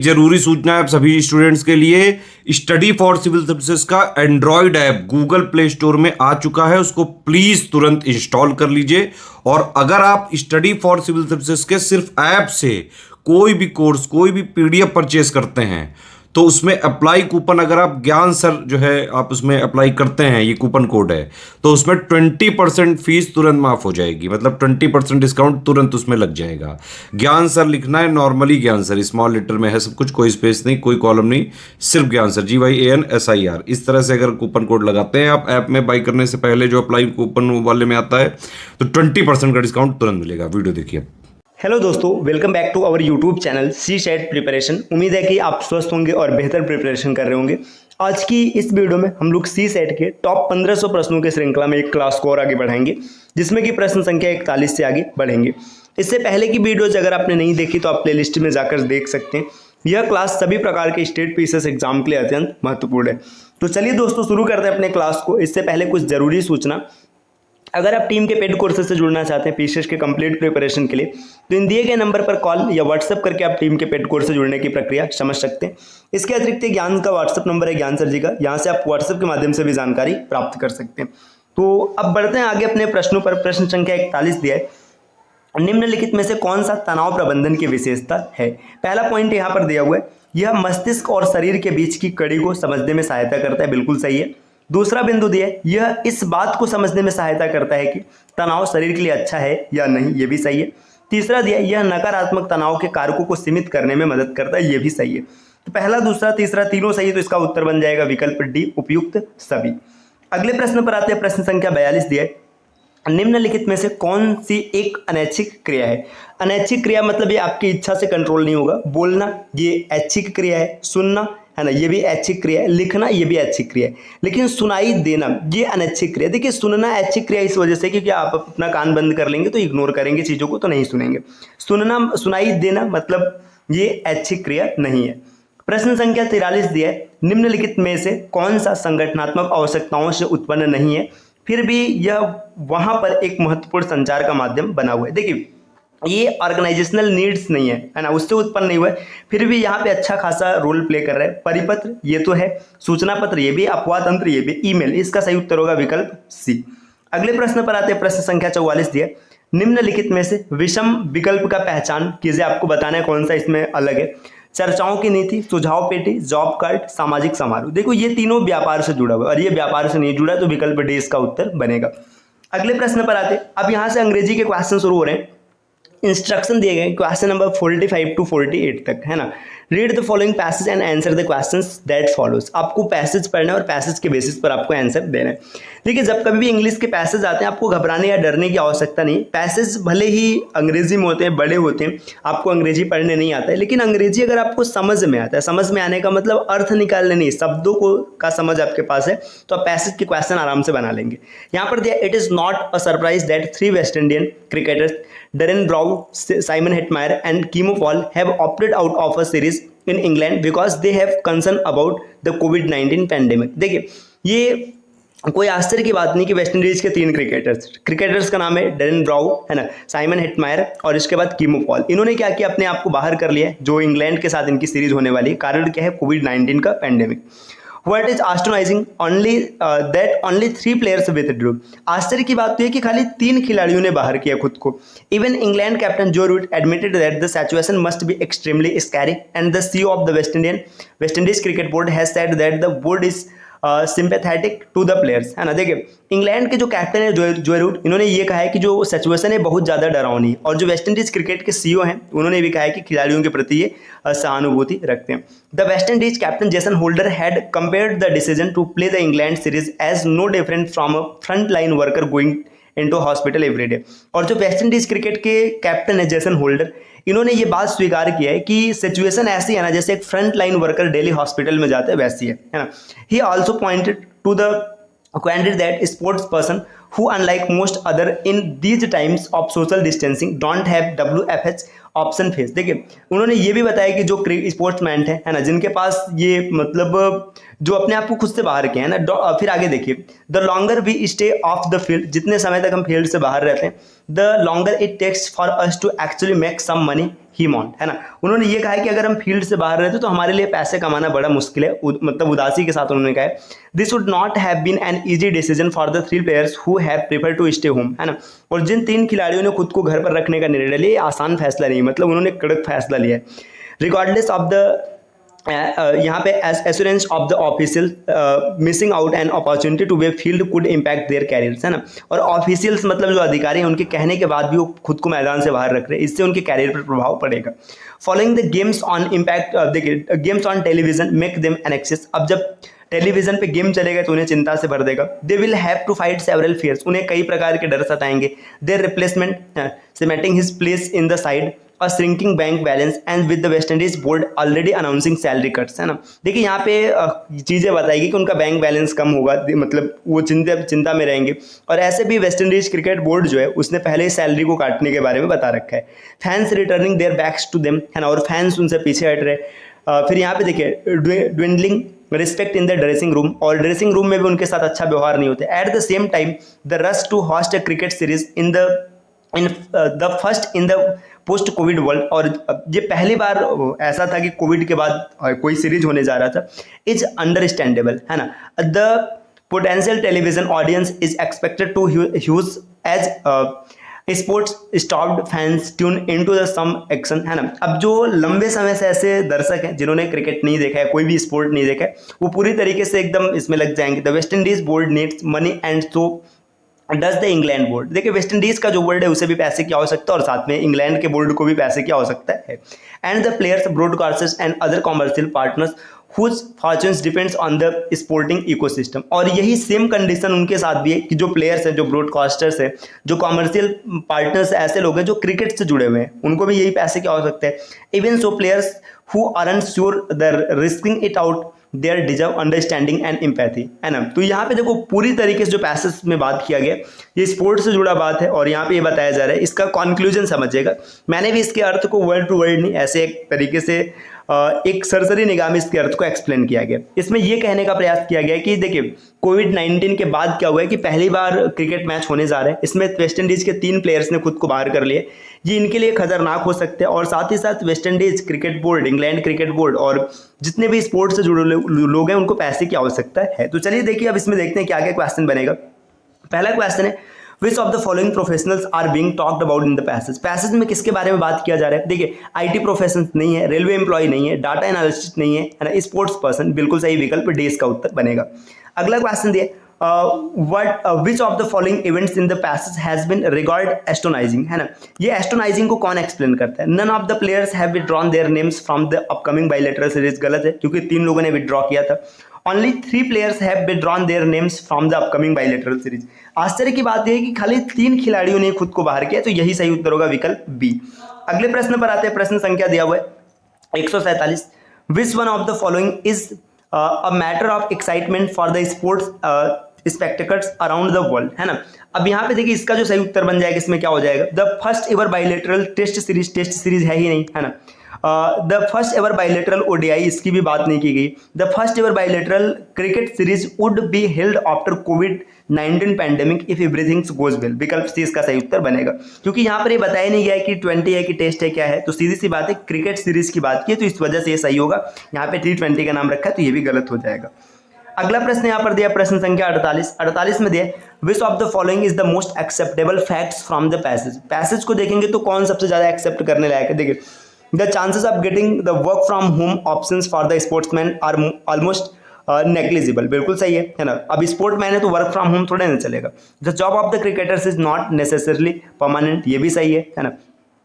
जरूरी सूचना है आप सभी स्टूडेंट्स के लिए। स्टडी फॉर सिविल सर्विसेज का Android app Google play store में आ चुका है, उसको प्लीज तुरंत इंस्टॉल कर लीजिए। और अगर आप स्टडी फॉर सिविल सर्विसेज के सिर्फ ऐप से कोई भी कोर्स, कोई भी पीडीएफ परचेस करते हैं तो उसमें अप्लाई कूपन, अगर आप ज्ञान सर जो है आप उसमें अप्लाई करते हैं, ये कूपन कोड है, तो उसमें 20% फीस तुरंत माफ हो जाएगी। मतलब 20% डिस्काउंट तुरंत उसमें लग जाएगा। ज्ञान सर लिखना है, नॉर्मली ज्ञान सर, स्मॉल लेटर में है सब कुछ, कोई स्पेस नहीं, कोई कॉलम नहीं, सिर्फ ज्ञान सर, GYANSIR। इस तरह से अगर कूपन कोड लगाते हैं आप ऐप में बाई करने से पहले, जो अप्लाई कूपन वाले में आता है, तो 20% का डिस्काउंट तुरंत मिलेगा। वीडियो देखिए। हेलो दोस्तों, welcome back to our YouTube channel C SET preparation. उम्मीद है कि आप स्वस्थ होंगे और बेहतर प्रिपरेशन कर रहे होंगे। आज की इस वीडियो में हम लोग सी सेट के टॉप 1500 प्रश्नों की श्रृंखला में एक क्लास को और आगे बढ़ाएंगे, जिसमें कि प्रश्न संख्या 41 से आगे बढ़ेंगे। इससे पहले की वीडियोज अगर आपने नहीं देखी तो आप प्लेलिस्ट में जाकर देख सकते हैं। यह क्लास सभी प्रकार के स्टेट पीसीएस एग्जाम के लिए अत्यंत महत्वपूर्ण है। तो चलिए दोस्तों, शुरू करते हैं अपने क्लास को। इससे पहले कुछ जरूरी सूचना। अगर आप टीम के पेड कोर्सेज से जुड़ना चाहते हैं पीसीएस के कंप्लीट प्रिपरेशन के लिए, तो इन दिए गए नंबर पर कॉल या व्हाट्सएप करके आप टीम के पेड कोर्स से जुड़ने की प्रक्रिया समझ सकते हैं। इसके अतिरिक्त ज्ञान का व्हाट्सएप नंबर है ज्ञान सर जी का, यहाँ से आप व्हाट्सएप के माध्यम से भी जानकारी प्राप्त कर सकते हैं। तो अब बढ़ते हैं आगे अपने प्रश्नों पर। प्रश्न संख्या 41 दिया है, निम्नलिखित में से कौन सा तनाव प्रबंधन की विशेषता है। पहला पॉइंट यहाँ पर दिया हुआ है, यह मस्तिष्क और शरीर के बीच की कड़ी को समझने में सहायता करता है। बिल्कुल सही है। दूसरा बिंदु दिया है, यह इस बात को समझने में सहायता करता है कि तनाव शरीर के लिए अच्छा है या नहीं। ये भी सही है। तीसरा दिया, यह नकारात्मक तनाव के कारकों को सीमित करने में मदद करता है। ये भी सही है। तो पहला, दूसरा, तीसरा तीनों सही है, तो इसका उत्तर बन जाएगा विकल्प डी, उपयुक्त सभी। अगले प्रश्न पर आते हैं। प्रश्न संख्या 42 दिया है, निम्नलिखित में से कौन सी एक अनैच्छिक क्रिया है। अनैच्छिक क्रिया मतलब ये आपकी इच्छा से कंट्रोल नहीं होगा। बोलना ये ऐच्छिक क्रिया है, सुनना है ना, ये भी ऐच्छिक क्रिया है, लिखना ये भी ऐच्छिक क्रिया है, लेकिन सुनाई देना ये अनैच्छिक क्रिया। देखिए, सुनना ऐच्छिक क्रिया इस वजह से क्योंकि आप अपना कान बंद कर लेंगे तो इग्नोर करेंगे चीज़ों को, तो नहीं सुनेंगे। सुनना, सुनाई देना मतलब ये ऐच्छिक क्रिया नहीं है। प्रश्न संख्या 43 दिया है, निम्नलिखित में से कौन सा संगठनात्मक आवश्यकताओं से उत्पन्न नहीं है, फिर भी यह वहां पर एक महत्वपूर्ण संचार का माध्यम बना हुआ है। देखिए, ये ऑर्गेनाइजेशनल नीड्स नहीं है ना, उससे उत्पन्न नहीं हुआ है, फिर भी यहाँ पे अच्छा खासा रोल प्ले कर रहा है। परिपत्र ये तो है, सूचना पत्र ये भी, अफवाह तंत्र ये भी, ईमेल। इसका सही उत्तर होगा विकल्प सी। अगले प्रश्न पर आते हैं। प्रश्न संख्या 44 दिया, निम्नलिखित में से विषम विकल्प का पहचान कीजिए। आपको बताना है कौन सा इसमें अलग है। चर्चाओं की नीति, सुझाव पेटी, जॉब कार्ड, सामाजिक समारोह। देखो, ये तीनों व्यापार से जुड़ा हुआ है और ये व्यापार से नहीं जुड़ा, तो विकल्प डी इसका उत्तर बनेगा। अगले प्रश्न पर आते। अब यहाँ से अंग्रेजी के क्वेश्चन शुरू हो रहे हैं। इंस्ट्रक्शन दिए गए क्वेश्चन नंबर 45 टू 48 तक, है ना। Read the following passage and answer the questions that follows. आपको पैसेज पढ़ना है और पैसेज के बेसिस पर आपको आंसर देना है। देखिए, जब कभी भी इंग्लिश के पैसेज आते हैं आपको घबराने या डरने की आवश्यकता नहीं। पैसेज भले ही अंग्रेजी में होते हैं, बड़े होते हैं, आपको अंग्रेजी पढ़ने नहीं आता है, लेकिन अंग्रेजी अगर आपको समझ में आता है, समझ में आने का मतलब अर्थ निकालने नहीं, शब्दों को का समझ आपके पास है, तो आप पैसेज के क्वेश्चन आराम से बना लेंगे। यहाँ पर दिया, it is not a surprise that 3 West Indian cricketers Darren Brown, Simon Hetmeyer and Kimo Paul have opted out of a series in England because they have concern about the COVID-19 pandemic। देखिए, ये कोई आश्चर्य की बात नहीं कि West Indies के 3 cricketers का नाम है डेरन ब्राउ, है ना, साइमन हेटमायर और इसके बाद कीमो पॉल। इन्होंने क्या किया, अपने आप को बाहर कर लिया, जो इंग्लैंड के साथ इनकी सीरीज होने वाली है। कारण क्या है, कोविड-19 का pandemic. What is astonishing only that only 3 players withdrew। आश्चर्य की बात तो है कि खाली 3 खिलाड़ियों ने बाहर किया खुद को। Even England captain Joe Root admitted that the situation must be extremely scary, and the CEO of the West Indies Cricket Board has said that the board is sympathetic to the players, है ना। देखिए, England के जो captain है जो root, इन्होंने ये कहा है कि जो सिचुएशन है बहुत ज़्यादा डरावनी, और जो वेस्ट इंडीज क्रिकेट के सीईओ हैं उन्होंने भी कहा है कि खिलाड़ियों के प्रति ये सहानुभूति रखते हैं। The West Indies captain Jason Holder had compared the decision to play the England series as no different from a front line worker going into hospital every day. और जो वेस्ट इंडीज क्रिकेट के captain है Jason Holder, इन्होंने ये बात स्वीकार किया है कि सिचुएशन ऐसी है ना, जैसे एक front line worker daily hospital में जाता है, वैसी है ना। He also pointed to the acquainted that sports person who unlike most other in these times of social distancing don't have WFH option face. देखिए, उन्होंने ये भी बताया कि जो स्पोर्ट्समैन है ना, जिनके पास ये मतलब जो अपने आप को खुद से बाहर किया है ना। फिर आगे देखिए, the longer we stay off the field, जितने समय तक हम फील्ड से बाहर रहते हैं, the longer it takes for us to actually make some money he मॉन्ट, है ना। उन्होंने ये कहा है कि अगर हम फील्ड से बाहर रहते तो हमारे लिए पैसे कमाना बड़ा मुश्किल है, मतलब उदासी के साथ उन्होंने कहा है this would not have been an easy decision for the 3 players who have prefer to stay home, है ना। और जिन 3 खिलाड़ियों ने खुद को घर पर रखने का निर्णय लिया, ये आसान फैसला नहीं, मतलब उन्होंने कड़क फैसला लिया है। रिगार्डलेस ऑफ द यहाँ पे assurance of the official missing out an opportunity to be field could impact their careers, है ना। और ऑफिशियल्स मतलब जो अधिकारी हैं उनके कहने के बाद भी वो खुद को मैदान से बाहर रख रहे हैं, इससे उनके कैरियर पर प्रभाव पड़ेगा। Following the games on impact, देखिए games on television make them anxious, अब जब टेलीविजन पे गेम चलेगा तो उन्हें चिंता से भर देगा। They will have to fight several fears, उन्हें कई प्रकार के डर सताएंगे। Their replacement cementing his place in the side, a shrinking bank balance and with the West Indies board already announcing salary cuts, है ना। देखिए यहाँ पे चीज़ें बताएगी कि उनका बैंक बैलेंस कम होगा, मतलब वो चिंता में रहेंगे। और ऐसे भी वेस्ट इंडीज क्रिकेट बोर्ड जो है उसने पहले ही सैलरी को काटने के बारे में बता रखा है। Fans returning their backs to them, है ना, और फैंस उनसे पीछे हट रहे। फिर यहाँ पे देखिए dwindling respect in the dressing room, और ड्रेसिंग रूम में भी उनके साथ अच्छा व्यवहार नहीं होता। At the same time the rush to host a cricket series in the first in the post covid world, और ये पहली बार ऐसा था कि कोविड के बाद कोई सीरीज होने जा रहा था, इज अंडरस्टैंडेबल, है ना। The potential television audience is expected to huge as sports stopped fans tune into the some action, है ना। अब जो लंबे समय से ऐसे दर्शक हैं जिन्होंने क्रिकेट नहीं देखा है, कोई भी स्पोर्ट नहीं देखा है, वो पूरी तरीके से एकदम इसमें लग जाएंगे। The West Indies board needs money and so does the England board, देखिए वेस्ट इंडीज का जो बोर्ड है उसे भी पैसे की आवश्यकता, और साथ में इंग्लैंड के बोर्ड को भी पैसे की आवश्यकता है। And the players, broadcasters and other commercial partners whose fortunes depends on the sporting ecosystem, और यही सेम कंडीशन उनके साथ भी है कि जो प्लेयर्स हैं, जो ब्रॉडकास्टर्स हैं, जो कॉमर्शियल पार्टनर्स, ऐसे लोग हैं जो क्रिकेट से जुड़े हुए हैं, उनको भी यही पैसे की आवश्यकता है। Even so players who aren't sure the risking it out there deserve understanding and empathy, है ना। तो यहाँ पे देखो पूरी तरीके से जो पैसेज में बात किया गया ये स्पोर्ट्स से जुड़ा बात है, और यहाँ पे ये बताया जा रहा है, इसका कंक्लूजन समझिएगा। मैंने भी इसके अर्थ को वर्ड टू वर्ड नहीं, ऐसे एक तरीके से एक सरसरी निगाह में इसके अर्थ को एक्सप्लेन किया गया। इसमें यह कहने का प्रयास किया गया कि देखिए कोविड-19 के बाद क्या हुआ है कि पहली बार क्रिकेट मैच होने जा रहे हैं, इसमें वेस्ट इंडीज़ के 3 प्लेयर्स ने खुद को बाहर कर लिए, ये इनके लिए खतरनाक हो सकते हैं। और साथ ही साथ West Indies cricket board, England cricket board और जितने भी स्पोर्ट्स से जुड़े लोग हैं उनको पैसे की आवश्यकता है। तो चलिए देखिए अब इसमें देखते हैं क्या क्या क्वेश्चन बनेगा। पहला क्वेश्चन है which of the following professionals are being talked about in the passage. Passage में किसके बारे में बात किया जा रहा है? देखिए आईटी प्रोफेशन नहीं है, रेलवे एम्प्लॉय नहीं है, डाटा एनालिस्ट नहीं है, है ना, स्पोर्ट्स पर्सन, बिल्कुल सही विकल्प डी इसका उत्तर बनेगा। अगला क्वेश्चन दिए which of the following events in the passage has been regard astonishing, है ना। ये एस्ट्रोनाइजिंग को कौन एक्सप्लेन करता है? None of the players have withdrawn their names from the upcoming bilateral series, गलत है क्योंकि 3 लोगों ने विथड्रॉ किया था। Only 3 players have withdrawn their names from the upcoming bilateral series। आश्चर्य की बात यह है कि खाली 3 खिलाड़ियों ने खुद को बाहर किया, तो यही सही उत्तर होगा विकल्प बी। अगले प्रश्न पर आते हैं, प्रश्न संख्या दिया हुआ है 147। Which one of the following is a matter of excitement for the sports spectacles around the world, है ना। अब यहाँ पे देखिए इसका जो सही उत्तर बन जाएगा, इसमें क्या हो जाएगा? The first ever bilateral test series है ही नहीं, है ना। The first ever bilateral ODI, इसकी भी बात नहीं की गई। The first ever bilateral cricket series would be held after कोविड-19 pandemic if everything goes well, विकल्प सी इसका सही उत्तर बनेगा। क्योंकि यहाँ पर ये बताया नहीं गया है कि 20 है कि टेस्ट है, क्या है, तो सीधी सी बात है क्रिकेट सीरीज की बात की, तो इस वजह से ये सही होगा। यहाँ पे T20 का नाम रखा है तो ये भी गलत हो जाएगा। अगला प्रश्न यहाँ पर दिया, प्रश्न संख्या 48 में दिया which of the following is the most acceptable facts from the passage. Passage को देखेंगे तो कौन सबसे ज्यादा एक्सेप्ट करने लायक है? देखिए the chances of getting the work from home options for the sportsman are almost negligible, बिल्कुल सही है ना। अब स्पोर्टमैन है तो वर्क फ्रॉम होम थोड़ा नहीं चलेगा। The job of the cricketers is not necessarily permanent, ये भी सही है ना।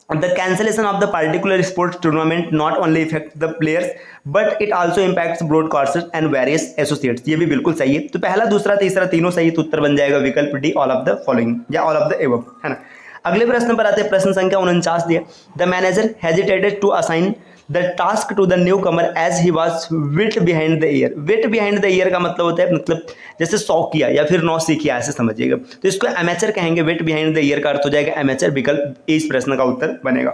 The cancellation of the particular sports tournament not only affects the players but it also impacts broadcasters and various associates, ये भी बिल्कुल सही है। तो पहला, दूसरा, तीसरा तीनों सही, तो उत्तर बन जाएगा विकल्प D, all of the following या ऑल ऑफ द एबव, है ना। अगले प्रश्न पर आते हैं, प्रश्न संख्या 49 दिया the manager hesitated to assign the task to the newcomer as he was wet behind the ear. Wet behind the ear का मतलब होता है, मतलब जैसे 100 किया या फिर 9 सीखिया, ऐसे समझिएगा। तो इसको एमेचर कहेंगे, विट बिहाइंड द ईयर का अर्थ हो जाएगा एमेचर, विकल्प इस प्रश्न का उत्तर बनेगा।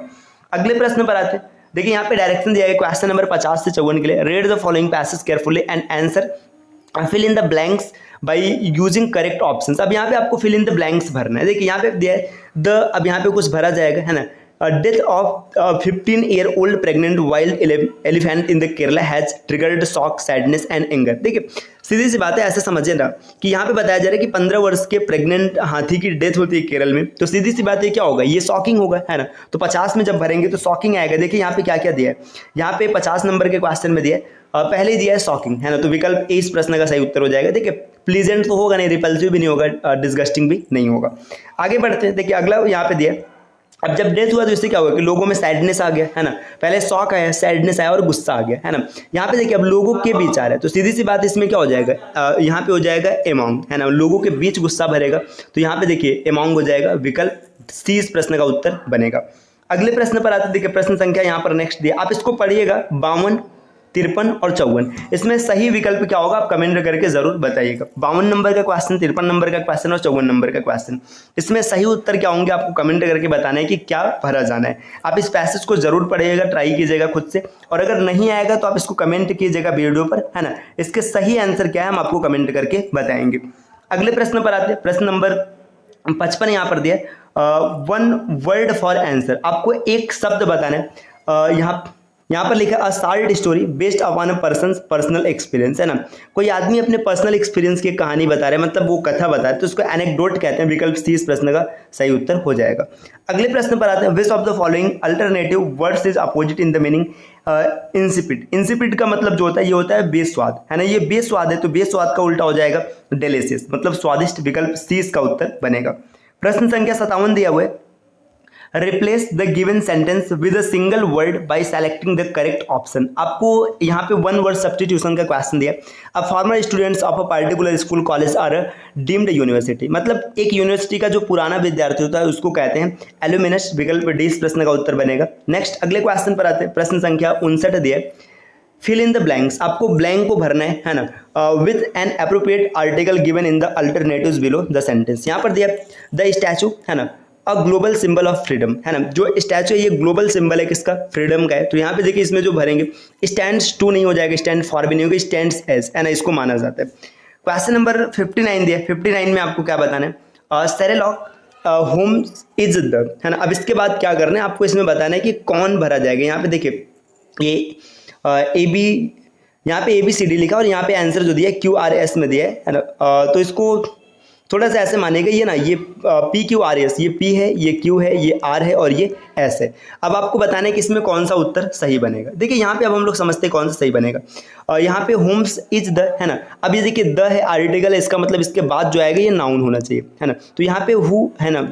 अगले प्रश्न पर आते हैं, देखिए यहाँ पे डायरेक्शन दिया है क्वेश्चन नंबर 50 से 54 के लिए। Read the following passage carefully and answer fill in the blanks by using correct options. अब यहाँ पे आपको फिल इन द ब्लैंक्स भरना है। देखिए यहाँ पे दिया है द, अब यहाँ पे कुछ भरा जाएगा, है ना। Death of 15-year-old pregnant wild elephant in the Kerala has triggered shock, sadness and anger. देखिए सीधी सी बात है, ऐसे समझिए ना कि यहाँ पे बताया जा रहा है कि 15 वर्ष के प्रेग्नेंट हाथी की डेथ होती है केरल में, तो सीधी सी बात है क्या होगा, ये शॉकिंग होगा, है ना। तो 50 में जब भरेंगे तो शॉकिंग आएगा। देखिए यहाँ पे क्या क्या दिया है, यहाँ पे 50 नंबर के क्वेश्चन में दिया है, पहले दिया है शॉकिंग, है ना, तो विकल्प ए इस प्रश्न का सही उत्तर हो जाएगा। देखिए प्लीजेंट तो होगा नहीं, रिपल्सिव भी नहीं होगा, डिस्गस्टिंग भी नहीं होगा। आगे बढ़ते हैं, देखिए अगला यहाँ पे दिया है, अब जब डेथ हुआ तो इससे क्या हुआ कि लोगों में सैडनेस आ गया, है ना, पहले शॉक आया, सैडनेस आया और गुस्सा आ गया, है ना। यहाँ पे देखिए अब लोगों के बीच आ रहा है, तो सीधी सी बात इसमें क्या हो जाएगा, यहाँ पे हो जाएगा एमोंग, है ना, लोगों के बीच गुस्सा भरेगा, तो यहाँ पे देखिए एमोंग हो जाएगा, विकल्प सी इस प्रश्न का उत्तर बनेगा। अगले प्रश्न पर आते, देखिए प्रश्न संख्या यहाँ पर नेक्स्ट दिया, आप इसको पढ़िएगा 52, 53 और 54, इसमें सही विकल्प क्या होगा आप कमेंट करके जरूर बताइएगा। 52 नंबर का क्वेश्चन, 53 नंबर का क्वेश्चन और 54 नंबर का क्वेश्चन, इसमें सही उत्तर क्या होंगे आपको कमेंट करके बताना है कि क्या भरा जाना है। आप इस पैसेज को जरूर पढ़िएगा, ट्राई कीजिएगा खुद से, और अगर नहीं आएगा तो आप इसको कमेंट कीजिएगा वीडियो पर, है ना। इसके सही आंसर क्या है हम आपको कमेंट करके बताएंगे। अगले प्रश्न पर आते हैं, प्रश्न नंबर 55 यहाँ पर दिया, 1 वर्ड फॉर आंसर, आपको एक शब्द बताना है। यहाँ पर लिखा a short story based upon a personal experience, है ना, कोई आदमी अपने पर्सनल एक्सपीरियंस की कहानी बता रहा है, मतलब वो कथा बता रहा है, तो उसको एनेक्डोट कहते हैं, विकल्प सी इस प्रश्न का सही उत्तर हो जाएगा। अगले प्रश्न पर आते हैं, विच of the following alternative words is opposite in the meaning insipid. Insipid का मतलब जो होता है ये होता है बेस्वाद, है ना, ये बेस्वाद है, तो बेस्वाद का उल्टा हो जाएगा डेलिशियस, मतलब स्वादिष्ट, विकल्प सी इसका उत्तर बनेगा। प्रश्न संख्या 57 दिया हुआ है, replace the given sentence with a single word by selecting the correct option. आपको यहाँ पे 1 वर्ड सब्स्टिट्यूशन का क्वेश्चन दिया, अब former students of a particular school college or deemed university, मतलब एक यूनिवर्सिटी का जो पुराना विद्यार्थी होता है उसको कहते हैं एल्यूमिनस, विकल्प डी इस प्रश्न का उत्तर बनेगा। नेक्स्ट अगले क्वेश्चन पर आते हैं, प्रश्न संख्या 59 दिया, फिल इन द ब्लैंक्स, आपको ब्लैंक को भरना है ना, with an appropriate article given in the alternatives below the sentence. यहाँ पर दिया द स्टैचू, है ना, a global symbol of freedom, है ना, जो स्टैचू है ये ग्लोबल सिंबल है किसका, फ्रीडम का है, तो यहाँ पे देखिए इसमें जो भरेंगे स्टैंड्स टू नहीं हो जाएगा, स्टैंड फॉर भी नहीं होगा, स्टैंड्स एज, है ना, इसको माना जाता है। क्वेश्चन नंबर 59 दिया, 59 में आपको क्या बताना है, सेरेलॉक होम इज द, है ना, अब इसके बाद क्या करना है आपको इसमें बताना है कि कौन भरा जाएगा। यहाँ पे देखिए ये ए बी, यहाँ पे ABCD लिखा और यहाँ पे आंसर जो दिया है QRS में दिया है ना, तो इसको थोड़ा सा ऐसे मानेगा, ये ना ये PQRS, ये P है, ये Q है, ये R है और ये S है। अब आपको बताना है कि इसमें कौन सा उत्तर सही बनेगा। देखिए यहाँ पे अब हम लोग समझते हैं कौन सा सही बनेगा, और यहाँ पे होम्स इज द, है ना, अब ये देखिए द है आर्टिकल है, इसका मतलब इसके बाद जो आएगा ये नाउन होना चाहिए, है ना, तो यहाँ पे हु, है ना,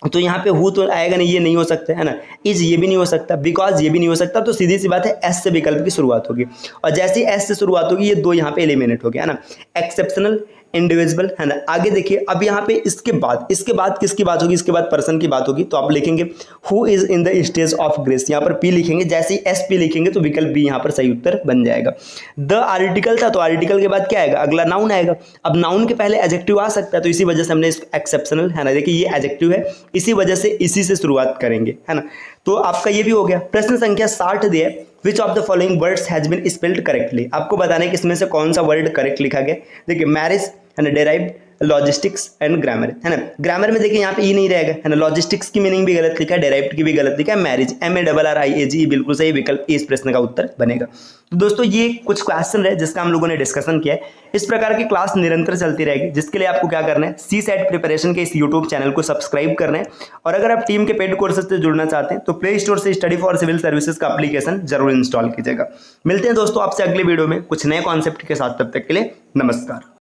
तो यहाँ पे हु तो आएगा नहीं, ये नहीं हो सकता, है ना, इज ये भी नहीं हो सकता, बिकॉज ये भी नहीं हो सकता, तो सीधी सी बात है एस से विकल्प की शुरुआत होगी, और जैसे ही एस से शुरुआत होगी ये दो यहाँ पे एलिमिनेट हो गया, है ना, एक्सेप्शनल, इंडिविजुअल, है ना। आगे देखिए अब यहाँ पे इसके बाद किसकी बात होगी, इसके बाद पर्सन की बात होगी, तो आप लिखेंगे who is in the stage of grace, यहाँ पर पी लिखेंगे, जैसे ही एस पी लिखेंगे तो विकल्प बी यहाँ पर सही उत्तर बन जाएगा। द आर्टिकल था तो आर्टिकल के बाद क्या आएगा, अगला नाउन आएगा, अब नाउन के पहले एडजेक्टिव आ सकता है, तो इसी वजह से हमने इसको एक्सेप्शनल, है ना, देखिए ये एडजेक्टिव है, इसी वजह से इसी से शुरुआत करेंगे, है ना, तो आपका ये भी हो गया। प्रश्न संख्या 60 दिया, which of the following words has been spelled correctly, आपको बताना है कि इसमें से कौन सा वर्ड करेक्ट लिखा गया। देखिए मैरिज, है ना, डेराइव्ड, लॉजिस्टिक्स एंड ग्रामर, है ना, ग्रामर में देखिए यहाँ पे ई नहीं रहेगा, है ना, लॉजिस्टिक्स की मीनिंग भी गलत लिखा है, डेराइव्ड की भी गलत लिखा है, मैरिज MARRIAGE बिल्कुल सही, विकल्प इस प्रश्न का उत्तर बनेगा। तो दोस्तों ये कुछ क्वेश्चन रहे जिसका हम लोगों ने डिस्कशन किया है। इस प्रकार की क्लास निरंतर चलती रहेगी, जिसके लिए आपको क्या करना है, CSET प्रिपरेशन के इस यूट्यूब चैनल को सब्सक्राइब करना है, और अगर आप टीम के पेड कोर्सेज से जुड़ना चाहते हैं तो प्ले स्टोर से स्टडी फॉर सिविल सर्विसेज का एप्लीकेशन जरूर इंस्टॉल कीजिएगा। मिलते हैं दोस्तों आपसे अगले वीडियो में कुछ नए कॉन्सेप्ट के साथ, तब तक के लिए नमस्कार।